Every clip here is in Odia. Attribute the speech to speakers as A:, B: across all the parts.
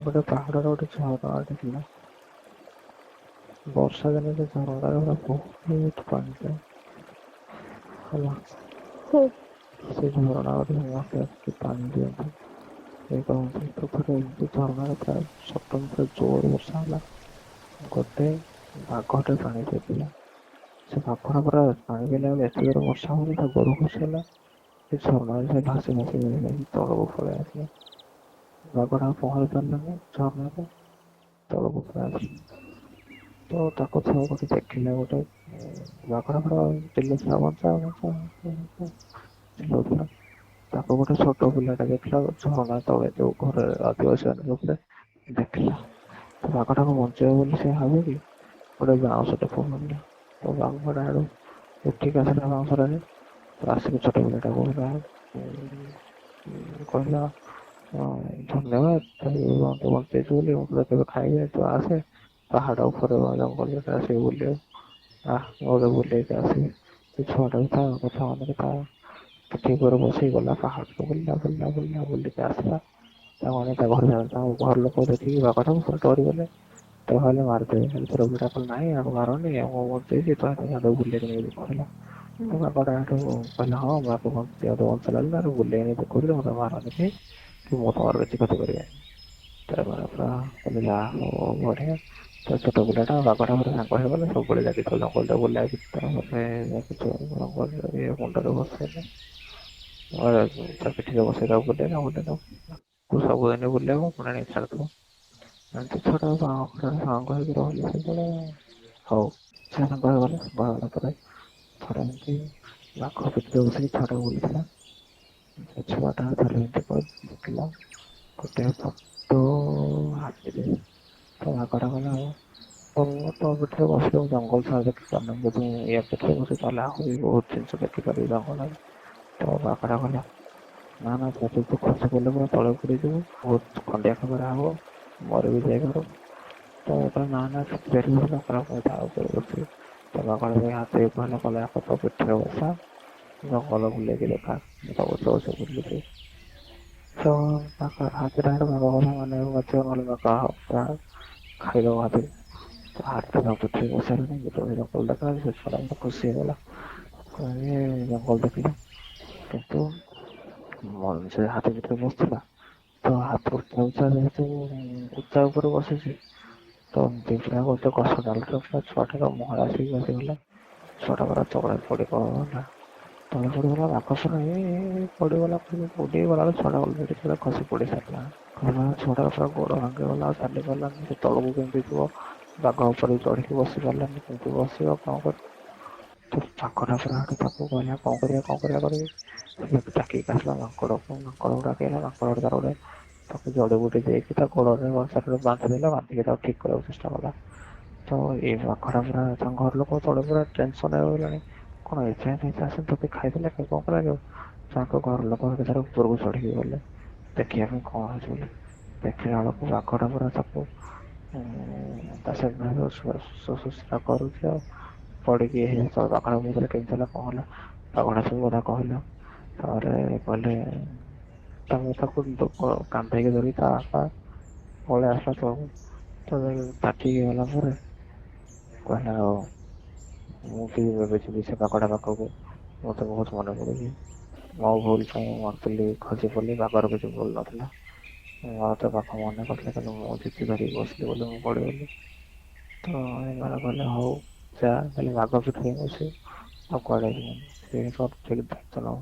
A: ଗୋଟେ ପାହାଡ଼ର ଗୋଟେ ଝରଣାଟେ ଥିଲା। ବର୍ଷା ଦିନେ ସେ ଝରଣାରେ ପୁରା ବହୁତ ପାଣି ଥାଏ ହେଲା।
B: ହୁଁ।
A: ସେ ଝରଣା ଗୋଟେ ସମସ୍ତେ ଆସିକି ପାଣି ଦିଅନ୍ତି। ଇଏ କରନ୍ତି। ତ ଥରେ ଏମିତି ଝରଣାରେ ପ୍ରାୟ ସଡନ ପୁରା ଜୋର ବର୍ଷା ହେଲା। ଗୋଟେ ବାଘଟେ ପାଣି ପିଇଥିଲା। ସେ ବାଘଟା ପୁରା ପାଣି ପିଇଲା ବେଳେ ଏତେ ଜୋରେ ବର୍ଷା ହଉଚି ତା ଗୋଡ ଖସିଗଲା। ସେ ଝରଣାରେ ସେ ଭାସି ଭାସି ଯାଇକି ତଳକୁ ପଳେଇ ଆସିଲା। ବାଘଟା ଆଉ ପହଁରି ପାରିଲାନି ଝରଣାରେ ତଳକୁ ପଳେଇ ଆସିଲା। ତ ତାକୁ ଗୋଟେ ଦେଖିଲା ଗୋଟେ ବାଘଟା ପୁରା ଚିଲଉଥିଲା ବଞ୍ଚା ବଞ୍ଚା ବଞ୍ଚା ଚିଲଉଥିଲା। ତାକୁ ଗୋଟେ ଛୋଟ ପିଲାଟା ଦେଖିଲା ଝରଣା ତଳେ ଯୋଉ ଘରେ ଆଦିବାସୀ ମାନେ ରହୁଥିଲେ ଦେଖିଲା। ତ ବାଘଟାକୁ ବଞ୍ଚେଇବ ବୋଲି ସେ ଭାବିକି ଗୋଟେ ବାଉଁଶଟେ ଫୋପାଡ଼ିଲା। ତ ବାଘଟା ଆଡୁ ଉଠିକି ଆସିଲା ବାଉଁଶଟାରେ। ତ ଆସିକି ଛୋଟ ପିଲାଟାକୁ କହିଲା ଧନ୍ୟବାଦ ତୁ ବଞ୍ଚେଇଛୁ ବୋଲି ମୁଁ ତତେ କେବେ ଖାଇବି ତୁ ଆସେ ପାହାଡ ଉପରେ ଜଙ୍ଗଲରେ ଆସିକି ବୁଲିବାକୁ। ଗୋଟେ ବୁଲେଇକି ଆସିବି। ସେ ଛୁଆଟାକୁ ତା କଥା ମାନିକି ତା ପିଠି ଉପରେ ବସେଇ ଗଲା ପାହାଡ ବୁଲିକି ଆସିଲା। ତାମାନେ ତା ଘର ଲୋକ ଦେଖିକି ବାଘଟାକୁ ପୁରା ଡରିଗଲେ। ତ ଭାବିଲେ ମାରିଦେବେ ହେଲେ ସେ ବୁଢା କହିଲା ନାଇଁ ଆକୁ ମାରନି ମୁଁ ବଞ୍ଚେଇଛି ତ ତାକୁ ବୁଲେଇକି ନେଇକି କହିଲା। ତ ବାଘଟା ହେଠୁ କହିଲା ହଁ ମୁଁ ଆକୁ ବଞ୍ଚେଇଲା ବୁଲେଇକି ନେଇ ଦେଖଉଛି ମତେ ମାରନି କେହି କି ମୁଁ ତମର କିଛି କ୍ଷତି କରିବିନି। ତାପରେ ପୁରା କହିଲେ ଯାହା ହଉ ବଢିଆ। ତ ଛୋଟ ପିଲାଟା ବାଘଟା ପୁରା ସାଙ୍ଗ ହେଇଗଲେ ସବୁବେଳେ ଯାଇକି ଜଙ୍ଗଲରେ ବୁଲାଇକି ଜଙ୍ଗଲରେ ମୁଣ୍ଡରେ ବସେଇଲେ। ତା ପିଠିରେ ବସେଇ ତାକୁ ବୁଲେଇଲା ସବୁଦିନ ବୁଲେଇବ ପୁଣି ଆଣିକି ଛାଡିଦବ। ଏମିତି ଛୁଆଟାକୁ ସାଙ୍ଗ ହେଇକି ରହିଲେ ସବୁବେଳେ। ହଉ ସେ ସାଙ୍ଗ ହେଇଗଲେ ସାଙ୍ଗ ହେଇଗଲା ପରେ ଥରେ ଏମିତି ବାଘ ପିଠିରେ ବସିକି ଛୁଆଟାକୁ ବୁଲୁଥିଲା। ସେ ଛୁଆଟା ଥରେ ଏମିତି ଦେଖିଲା ଗୋଟେ ବଡ ହାତୀଟେ। ତ ବାଘଟା କହିଲା ମୁଁ ତୋ ପିଠିରେ ବସିଲେ ମୁଁ ଜଙ୍ଗଲ ସାରା ଦେଖିପାରୁନି ଯଦି ମୁଁ ୟା ପିଠିରେ ବସିବି ତାହେଲେ ଆହୁରି ବହୁତ ଜିନିଷ ଦେଖିପାରିବି ଜଙ୍ଗଲରେ। ତ ବାଘଟା କହିଲା ନା ନା ଯଦି ତୁ ଖସି ପଡ଼ିଲେ ପୁରା ତଳେ ପଡିଯିବୁ ବହୁତ ଖଣ୍ଡିଆ ଖାବରା ହବ ମରି ବି ଯାଇପାରୁ। ତ ନା ନା ତା ଉପରେ ବସିବି। ତ ବାଘଟା ହାତୀକୁ କହିଲା ଆକୁ ତୋ ପିଠିରେ ବସା ଜଙ୍ଗଲ ବୁଲେଇକି ଦେଖା ମୁଁ ସବୁ ବର୍ଷ ବୁଲୁଛି। ତ ହାତୀଟା ହେଠୁ ବାଘ କଥା ମାନିବାକୁ ବାଧ୍ୟ ନହେଲେ ବାଘ ଖାଇଦବ ହାତୀକୁ। ତ ହାତୀ ତା ପିଠିରେ ବସିଲାନି ଯେତେବେଳେ ଜଙ୍ଗଲ ଦେଖା ସେ ଛୁଆଟା ପୁରା ଖୁସି ହେଇଗଲା। ଜଙ୍ଗଲ ଦେଖିଲା କିନ୍ତୁ ସେ ହାତୀ ପିଠିରେ ବସିଥିଲା ତ ହାତୀ ଉଚ୍ଚା ଉପରେ ବସିଛି। ତ ଦେଖିଲା ଗୋଟେ ଗଛ ଡାଲରେ ପୁରା ଛୁଆଟାର ମୁହଁ ଆସିକି ବସିଗଲା। ଛୁଆଟା ପୁରା ତଳେ ପଡିଗଲା। ତଳେ ପଡିଗଲା ବାଘ ପଡିଗଲା ଉଡିକି ଗଲାବେଳେ ଛୁଆଟା ଅଲରେଡି ଖସି ପଡି ସାରିଲାଣି। ଛୁଆଟାର ପୁରା ଗୋଡ ଭାଙ୍ଗିଗଲା ଆଉ ଚାଲି ପାରିଲାନି ସେ ତଳକୁ କେମିତି ଯିବ। ବାଘ ଉପରେ ଚଢିକି ବସି ପାରିଲାନି କେମିତି ବସିବ କଣ କରିବ। ତ ବାଘଟା ପୁରା ହେଠୁ ତାକୁ କହିଲା କଣ କରିବା କରିକି ଡାକିକି ଆସିଲା ମାଙ୍କଡକୁ ଡାକିଲା ମାଙ୍କଡ ତାର ଗୋଟେ ତାକୁ ଜଡିବୁଟି ଦେଇକି ତା ଗୋଡରେ ବାନ୍ଧି ଦେଲା ବାନ୍ଧିକି ତାକୁ ଠିକ କରିବାକୁ ଚେଷ୍ଟା କଲା। ତ ଏଇ ବାଘଟା ପୁରା ତାଙ୍କ ଘର ଲୋକ ତଳେ ପୁରା ଟେନସନ ହେଇଗଲେଣି। କଣ ଏଯାଏଁ ତତେ ଖାଇଦେଲା କି କଣ କରାଯିବ। ତାଙ୍କ ଘର ଲୋକ ତାର ଉପରକୁ ଚଢିକି ଗଲେ ଦେଖିବା ପାଇଁ କଣ ହେଇଛି ବୋଲି। ଦେଖିଲା ବେଳକୁ ବାଘଟା ପୁରା ତାକୁ ତା ଶୁଶ୍ରୂଷା କରୁଛି ଆଉ। ପଡିକି ବାଘଟା ମୁହଁରେ କେମିତି ହେଲା କଣ ହେଲା ବାଘଟା ସବୁ କଥା କହିଲା। ତାପରେ କହିଲେ ତାପରେ ତାକୁ କାନ୍ଧେଇକି ଧରି ତା ବାପା ପଳେଇ ଆସିଲା ତଳକୁ। ତ ତାକିକି ଗଲା ପରେ କହିଲା ଆଉ ମୁଁ ବି ଏବେ ଯିବି ସେ ବାଘଟା ପାଖକୁ ମତେ ବହୁତ ମନେ ପଡୁଛି। ମୋ ଭୁଲ ପାଇଁ ମୁଁ ଆକ୍ଚୁଆଲି ଖସି ପଡିଲି ବାଘର କିଛି ଭୁଲ ନଥିଲା। ମତେ ବାଘ ମନା କରିଥିଲା କିନ୍ତୁ ମୁଁ ଜିଦି ଧରିକି ବସିଲି ବୋଲି ମୁଁ ପଡିଗଲି। ତ ଏମାନେ କହିଲେ ହଉ ଯା ଖାଲି ବାଘ ପିଠିରେ ବସିବୁ ଆଉ କୁଆଡେ ଯିବୁନି ସେ ସବୁ ଠିକ ଦାୟିତ୍ୱ ନବ।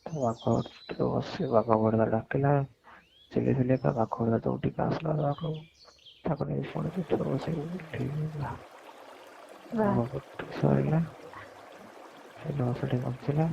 A: ବାଘ ପିଠିରେ ବସି ବାଘ ବଡିଲା ଡାକିଲା ଚିଲେଇ ତା ବାଘ ଦୌଡ଼ିକି ଆସିଲା ତା ପାଖକୁ ତାକୁ ନେଇ ପୁଣି ପିଠିରେ ବସେଇକି ବୁଲେଇଲା।
B: ବା
A: ସରିଲା ସେ ଲସ ଟି ବଞ୍ଚିଲା।